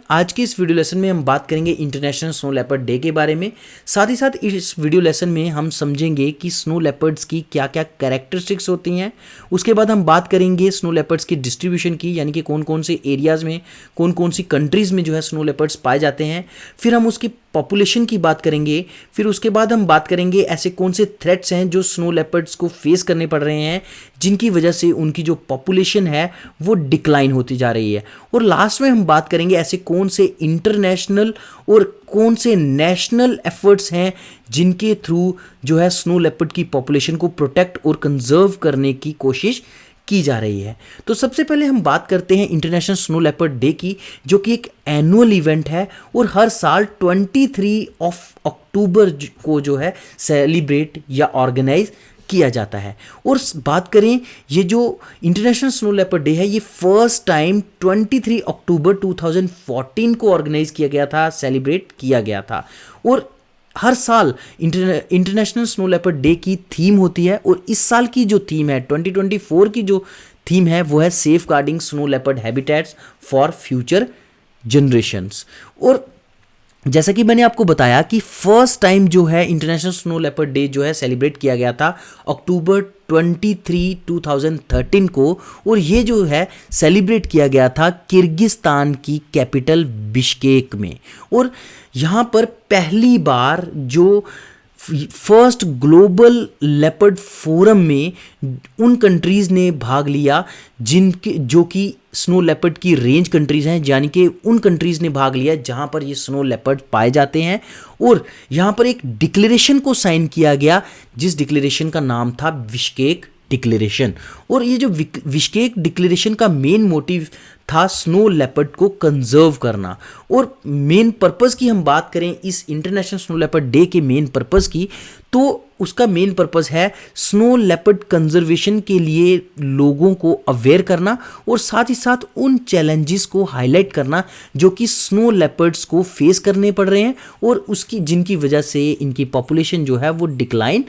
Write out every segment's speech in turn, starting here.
आज के इस वीडियो लेसन में हम बात करेंगे इंटरनेशनल स्नो लेपर्ड डे के बारे में। साथ ही साथ इस वीडियो लेसन में हम समझेंगे कि स्नो लेपर्ड्स की क्या क्या कैरेक्टरिस्टिक्स होती हैं। उसके बाद हम बात करेंगे स्नो लेपर्ड्स की डिस्ट्रीब्यूशन की, यानी कि कौन कौन से एरियाज़ में, कौन कौन सी कंट्रीज़ में जो है स्नो लेपर्ड्स पाए जाते हैं। फिर हम उसकी पॉपुलेशन की बात करेंगे। फिर उसके बाद हम बात करेंगे ऐसे कौन से थ्रेट्स हैं जो स्नो लेपर्ड्स को फेस करने पड़ रहे हैं, जिनकी वजह से उनकी जो पॉपुलेशन है वो डिक्लाइन होती जा रही है। और लास्ट में हम बात करेंगे ऐसे कौन से इंटरनेशनल और कौन से नेशनल एफर्ट्स हैं जिनके थ्रू जो है स्नो लेपर्ड की पॉपुलेशन को प्रोटेक्ट और कंजर्व करने की कोशिश की जा रही है। तो सबसे पहले हम बात करते हैं इंटरनेशनल स्नो लेपर्ड डे की, जो कि एक एनुअल इवेंट है और हर साल 23 अक्टूबर को जो है सेलिब्रेट या ऑर्गेनाइज किया जाता है। और बात करें ये जो इंटरनेशनल स्नो लेपर्ड डे है, ये फर्स्ट टाइम 23 अक्टूबर 2014 को ऑर्गेनाइज किया गया था, सेलिब्रेट किया गया था। और हर साल इंटरनेशनल स्नो लेपर्ड डे की थीम होती है, और इस साल की जो थीम है 2024 की जो थीम है वो है safeguarding snow leopard habitats for future generations. और जैसा कि मैंने आपको बताया कि फर्स्ट टाइम जो है इंटरनेशनल स्नो लेपर्ड डे जो है सेलिब्रेट किया गया था अक्टूबर 23, 2013 को, और ये जो है सेलिब्रेट किया गया था किर्गिस्तान की कैपिटल बिश्केक में। और यहाँ पर पहली बार जो फर्स्ट ग्लोबल लेपर्ड फोरम में उन कंट्रीज़ ने भाग लिया जिनके जो कि स्नो लेपर्ड की रेंज कंट्रीज़ हैं, यानी कि उन कंट्रीज़ ने भाग लिया जहाँ पर ये स्नो लेपर्ड पाए जाते हैं। और यहाँ पर एक डिक्लेरेशन को साइन किया गया, जिस डिक्लेरेशन का नाम था बिश्केक डिक्लेरेशन। और ये जो बिश्केक डिक्लेरेशन का मेन मोटिव था स्नो लेपर्ड को कंजर्व करना। और मेन पर्पस की हम बात करें इस इंटरनेशनल स्नो लेपर्ड डे के मेन पर्पस की, तो उसका मेन पर्पस है स्नो लेपर्ड कंजर्वेशन के लिए लोगों को अवेयर करना, और साथ ही साथ उन चैलेंजेस को हाईलाइट करना जो कि स्नो लेपर्ड्स को फेस करने पड़ रहे हैं और उसकी जिनकी वजह से इनकी पॉपुलेशन जो है वो डिक्लाइन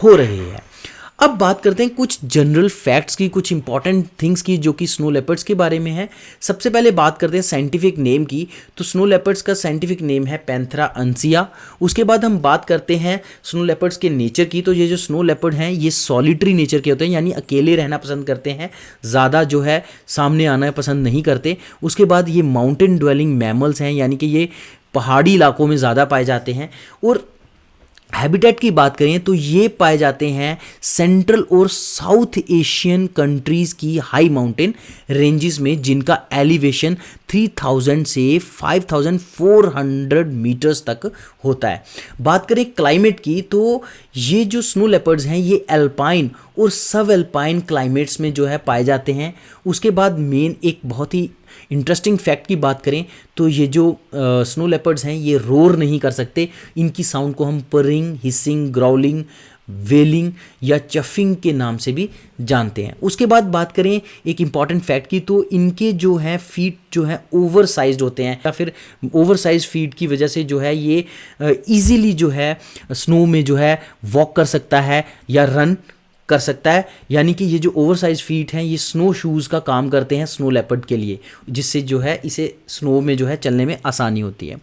हो रही है। अब बात करते हैं कुछ जनरल फैक्ट्स की, कुछ इंपॉर्टेंट थिंग्स की जो कि स्नो लेपर्ड्स के बारे में है। सबसे पहले बात करते हैं साइंटिफिक नेम की। तो स्नो लेपर्ड्स का साइंटिफिक नेम है पैंथेरा अंसिया। उसके बाद हम बात करते हैं स्नो लेपर्ड्स के नेचर की। तो ये जो स्नो लेपर्ड हैं ये सॉलिटरी नेचर के होते हैं, यानी अकेले रहना पसंद करते हैं, ज़्यादा जो है सामने आना पसंद नहीं करते। उसके बाद ये माउंटेन ड्वेलिंग मैमल्स हैं, यानी कि ये पहाड़ी इलाकों में ज़्यादा पाए जाते हैं। और हैबिटेट की बात करें तो ये पाए जाते हैं सेंट्रल और साउथ एशियन कंट्रीज़ की हाई माउंटेन रेंजेस में, जिनका एलिवेशन 3000 से 5400 मीटर्स तक होता है। बात करें क्लाइमेट की, तो ये जो स्नो लेपर्ड्स हैं ये एल्पाइन और सब एल्पाइन क्लाइमेट्स में जो है पाए जाते हैं। उसके बाद मेन एक बहुत ही इंटरेस्टिंग फैक्ट की बात करें तो ये जो स्नो लेपर्ड्स हैं ये रोर नहीं कर सकते। इनकी साउंड को हम परिंग, हिसिंग, ग्राउलिंग, वेलिंग या चफिंग के नाम से भी जानते हैं। उसके बाद बात करें एक इम्पॉर्टेंट फैक्ट की, तो इनके जो है फीट जो है ओवर साइज्ड होते हैं, या फिर ओवर साइज फीट की वजह से जो है ये ईजीली जो है स्नो में जो है वॉक कर सकता है या रन कर सकता है। यानी कि ये जो ओवरसाइज फीट हैं ये स्नो शूज़ का काम करते हैं स्नो लेपर्ड के लिए, जिससे जो है इसे स्नो में जो है चलने में आसानी होती है।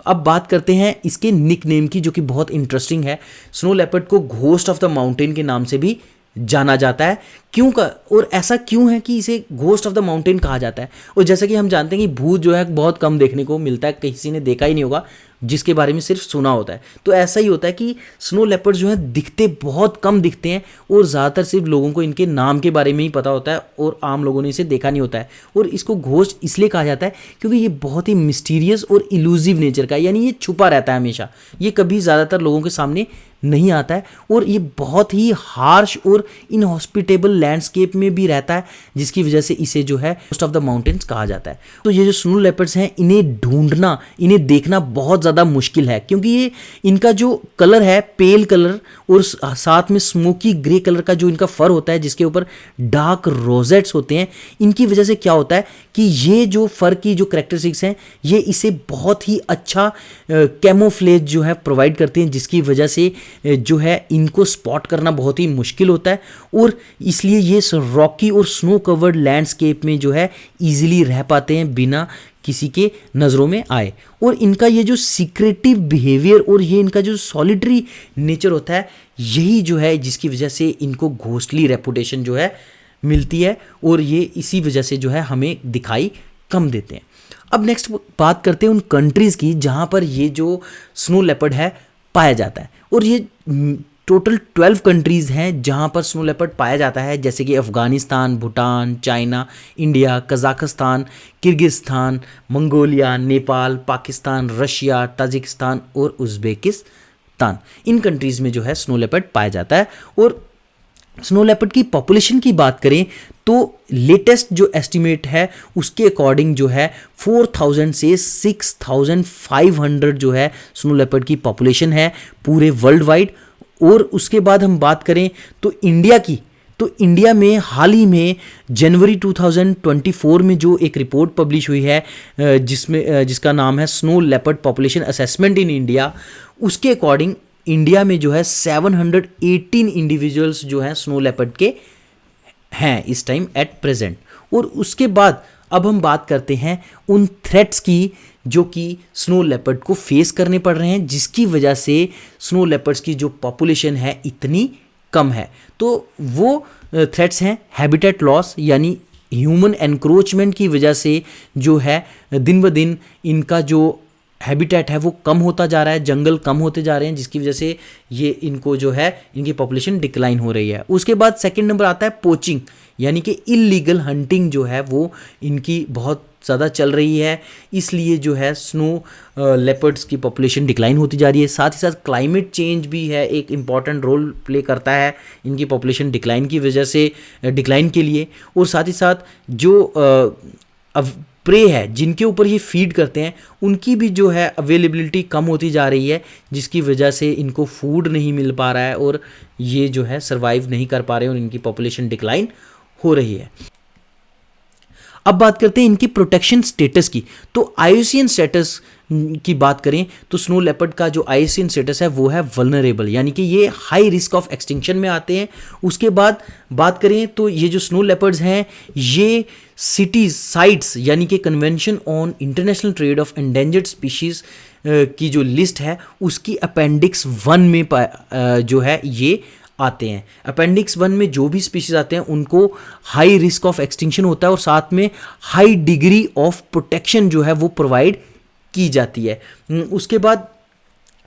अब बात करते हैं इसके निक नेम की, जो कि बहुत इंटरेस्टिंग है। स्नो लेपर्ड को घोस्ट ऑफ द माउंटेन के नाम से भी जाना जाता है। क्यों का और ऐसा क्यों है कि इसे घोस्ट ऑफ द माउंटेन कहा जाता है? और जैसा कि हम जानते हैं कि भूत जो है बहुत कम देखने को मिलता है, किसी ने देखा ही नहीं होगा, जिसके बारे में सिर्फ सुना होता है। तो ऐसा ही होता है कि स्नो लेपर्ड जो है दिखते बहुत कम दिखते हैं, और ज़्यादातर सिर्फ लोगों को इनके नाम के बारे में ही पता होता है और आम लोगों ने इसे देखा नहीं होता है। और इसको घोस्ट इसलिए कहा जाता है क्योंकि ये बहुत ही मिस्टीरियस और इलूजिव नेचर का है, यानी ये छुपा रहता है हमेशा, ये कभी ज़्यादातर लोगों के सामने नहीं आता है। और ये बहुत ही हार्श और इनहॉस्पिटेबल लैंडस्केप में भी रहता है, जिसकी वजह से इसे जो है घोस्ट ऑफ द माउंटेन्स कहा जाता है। तो ये जो स्नो लेपर्ड्स हैं इन्हें ढूंढना, इन्हें देखना बहुत ज़्यादा मुश्किल है, क्योंकि ये इनका जो कलर है पेल कलर और साथ में स्मोकी ग्रे कलर का जो इनका फर होता है, जिसके ऊपर डार्क रोजेट्स होते हैं, इनकी वजह से क्या होता है कि ये जो फर की जो करैक्टरिस्टिक्स हैं ये इसे बहुत ही अच्छा कैमोफ्लेज जो है प्रोवाइड करते हैं, जिसकी वजह से जो है इनको स्पॉट करना बहुत ही मुश्किल होता है, और इसलिए ये रॉकी और स्नो कवर्ड लैंडस्केप में जो है ईजिली रह पाते हैं बिना किसी के नज़रों में आए। और इनका ये जो सीक्रेटिव बिहेवियर और ये इनका जो सॉलिटरी नेचर होता है, यही जो है जिसकी वजह से इनको घोस्टली रेपुटेशन जो है मिलती है, और ये इसी वजह से जो है हमें दिखाई कम देते हैं। अब नेक्स्ट बात करते हैं उन कंट्रीज़ की जहाँ पर ये जो स्नो लेपर्ड है पाया जाता है, और ये टोटल 12 कंट्रीज़ हैं जहाँ पर स्नो लेपर्ड पाया जाता है, जैसे कि Afghanistan, Bhutan, China, India, Kazakhstan, Kyrgyzstan, Mongolia, Nepal, Pakistan, Russia, Tajikistan और उज़्बेकिस्तान। इन कंट्रीज़ में जो है स्नो लेपर्ड पाया जाता है। और स्नो लेपर्ड की पॉपुलेशन की बात करें तो लेटेस्ट जो एस्टिमेट है उसके अकॉर्डिंग जो है 4000 से 6500 जो है स्नो लेपर्ड की पॉपुलेशन है पूरे वर्ल्ड वाइड। और उसके बाद हम बात करें तो इंडिया की, तो इंडिया में हाल ही में जनवरी 2024 में जो एक रिपोर्ट पब्लिश हुई है जिसका नाम है snow leopard population assessment in India, उसके अकॉर्डिंग इंडिया में जो है 718 इंडिविजुअल्स जो हैं स्नो लेपर्ड के हैं इस टाइम एट प्रेजेंट। और उसके बाद अब हम बात करते हैं उन थ्रेट्स की जो कि स्नो लेपर्ड को फेस करने पड़ रहे हैं, जिसकी वजह से स्नो लेपर्ड्स की जो पॉपुलेशन है इतनी कम है। तो वो थ्रेट्स हैं हैबिटेट लॉस, यानी ह्यूमन एनक्रोचमेंट की वजह से जो है दिन ब दिन इनका जो हैबिटेट है वो कम होता जा रहा है, जंगल कम होते जा रहे हैं, जिसकी वजह से ये इनको जो है इनकी पॉपुलेशन डिक्लाइन हो रही है। उसके बाद सेकंड नंबर आता है पोचिंग, यानी कि इलीगल हंटिंग जो है वो इनकी बहुत ज़्यादा चल रही है, इसलिए जो है स्नो लेपर्ड्स की पॉपुलेशन डिक्लाइन होती जा रही है। साथ ही साथ क्लाइमेट चेंज भी है, एक इम्पॉर्टेंट रोल प्ले करता है इनकी पॉपुलेशन डिक्लाइन की वजह से, डिक्लाइन के लिए। और साथ ही साथ जो अब प्रे है जिनके ऊपर ये फीड करते हैं उनकी भी जो है अवेलेबिलिटी कम होती जा रही है, जिसकी वजह से इनको फूड नहीं मिल पा रहा है और ये जो है सर्वाइव नहीं कर पा रहे हैं और इनकी पॉपुलेशन डिक्लाइन हो रही है। अब बात करते हैं इनकी प्रोटेक्शन स्टेटस की। तो IUCN स्टेटस की बात करें तो स्नो लेपर्ड का जो IUCN स्टेटस है वो है वल्नरेबल, यानी कि ये हाई रिस्क ऑफ एक्सटिंक्शन में आते हैं। उसके बाद बात करें तो ये जो स्नो लेपर्ड्स हैं ये सिटीज साइट्स यानी कि convention on international trade off endangered species की जो लिस्ट है उसकी अपेंडिक्स 1 में जो है ये आते हैं। अपेंडिक्स 1 में जो भी स्पीशीज आते हैं उनको हाई रिस्क ऑफ एक्सटिंक्शन होता है और साथ में हाई डिग्री ऑफ प्रोटेक्शन जो है वो प्रोवाइड की जाती है। उसके बाद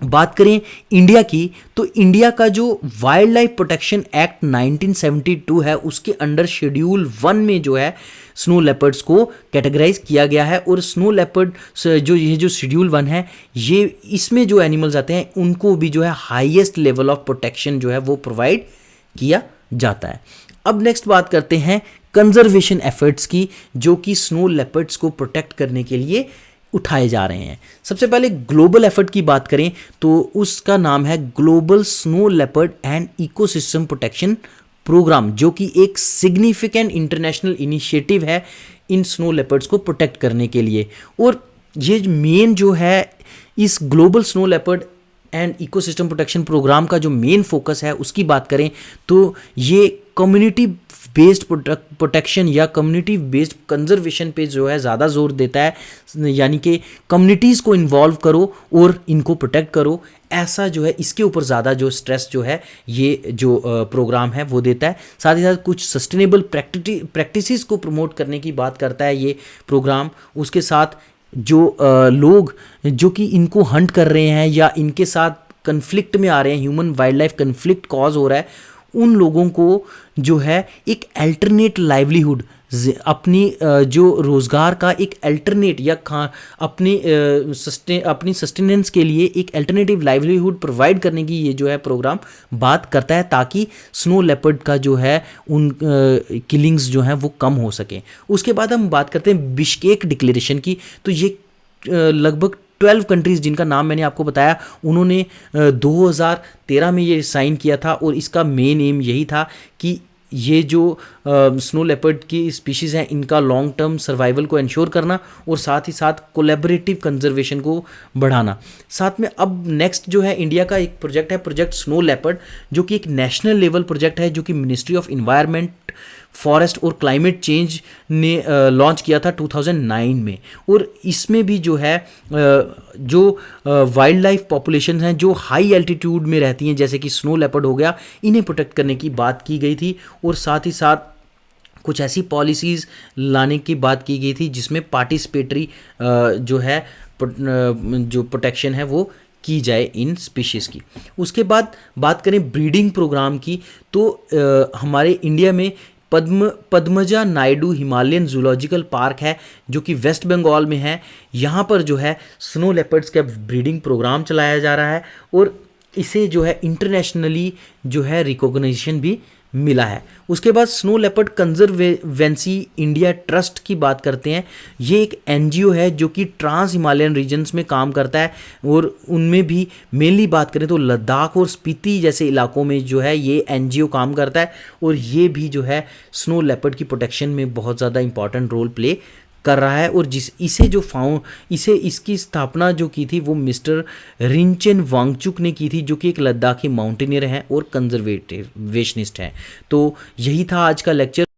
बात करें इंडिया की तो इंडिया का जो वाइल्ड लाइफ प्रोटेक्शन एक्ट 1972 है उसके अंडर शेड्यूल 1 में जो है स्नो लेपर्ड्स को कैटेगराइज किया गया है। और स्नो लेपर्ड जो ये जो शेड्यूल 1 है ये इसमें जो एनिमल्स आते हैं उनको भी जो है हाईएस्ट लेवल ऑफ प्रोटेक्शन जो है वो प्रोवाइड किया जाता है। अब नेक्स्ट बात करते हैं कंजर्वेशन एफर्ट्स की जो कि स्नो लेपर्ड्स को प्रोटेक्ट करने के लिए उठाए जा रहे हैं। सबसे पहले ग्लोबल एफर्ट की बात करें तो उसका नाम है global snow leopard and ecosystem protection program, जो कि एक सिग्निफिकेंट इंटरनेशनल इनिशिएटिव है इन स्नो लेपर्ड्स को प्रोटेक्ट करने के लिए। और ये मेन जो है इस global snow leopard and ecosystem protection program का जो मेन फोकस है उसकी बात करें तो ये कम्युनिटी बेस्ड प्रोटेक्शन या कम्युनिटी बेस्ड कंजर्वेशन पे जो है ज़्यादा जोर देता है, यानी कि कम्युनिटीज़ को इन्वॉल्व करो और इनको प्रोटेक्ट करो, ऐसा जो है इसके ऊपर ज़्यादा जो स्ट्रेस जो है ये जो प्रोग्राम है वो देता है। साथ ही साथ कुछ सस्टेनेबल प्रैक्टिसेस को प्रमोट करने की बात करता है ये प्रोग्राम। उसके साथ जो लोग जो कि इनको हंट कर रहे हैं या इनके साथ कन्फ्लिक्ट में आ रहे हैं, human wild life conflict cause हो रहा है, उन लोगों को जो है एक अल्टरनेट लाइवलीहुड अपनी जो रोज़गार का एक अल्टरनेट या अपनी सस्टेनेंस के लिए एक अल्टरनेटिव लाइवलीहुड प्रोवाइड करने की ये जो है प्रोग्राम बात करता है ताकि स्नो लेपर्ड का जो है उन किलिंग्स जो हैं वो कम हो सकें। उसके बाद हम बात करते हैं बिश्केक डिक्लेरेशन की। तो ये लगभग 12 कंट्रीज़ जिनका नाम मैंने आपको बताया उन्होंने 2013 में ये साइन किया था और इसका मेन एम यही था कि ये जो स्नो लेपर्ड की स्पीशीज़ हैं इनका लॉन्ग टर्म सर्वाइवल को इंश्योर करना और साथ ही साथ कोलैबोरेटिव कंजर्वेशन को बढ़ाना। साथ में अब नेक्स्ट जो है इंडिया का एक प्रोजेक्ट है, प्रोजेक्ट स्नो लेपर्ड, जो कि एक नेशनल लेवल प्रोजेक्ट है, जो कि मिनिस्ट्री ऑफ इन्वायरमेंट, फॉरेस्ट और क्लाइमेट चेंज ने लॉन्च किया था 2009 में। और इसमें भी जो है जो वाइल्ड लाइफ पॉपुलेशन हैं जो हाई एल्टीट्यूड में रहती हैं, जैसे कि स्नो लेपर्ड हो गया, इन्हें प्रोटेक्ट करने की बात की गई थी। और साथ ही साथ कुछ ऐसी पॉलिसीज़ लाने की बात की गई थी जिसमें पार्टिसिपेटरी जो है जो प्रोटेक्शन है वो की जाए इन स्पीशीज़ की। उसके बाद बात करें ब्रीडिंग प्रोग्राम की, तो हमारे इंडिया में Padmaja Naidu Himalayan zoological park है, जो कि वेस्ट बंगाल में है। यहाँ पर जो है स्नो लेपर्ड्स का ब्रीडिंग प्रोग्राम चलाया जा रहा है और इसे जो है इंटरनेशनली जो है रिकॉग्निशन भी मिला है। उसके बाद snow leopard conservancy India trust की बात करते हैं। ये एक एनजीओ है जो कि ट्रांस हिमालयन रीजन्स में काम करता है और उनमें भी मेनली बात करें तो लद्दाख और स्पीति जैसे इलाकों में जो है ये एनजीओ काम करता है और ये भी जो है स्नो लेपर्ड की प्रोटेक्शन में बहुत ज़्यादा इंपॉर्टेंट रोल प्ले कर रहा है। और इसकी स्थापना जो की थी वो मिस्टर रिंचेन वांगचुक ने की थी, जो कि एक लद्दाखी माउंटेनियर हैं और कंजर्वेटिविस्ट हैं। तो यही था आज का लेक्चर।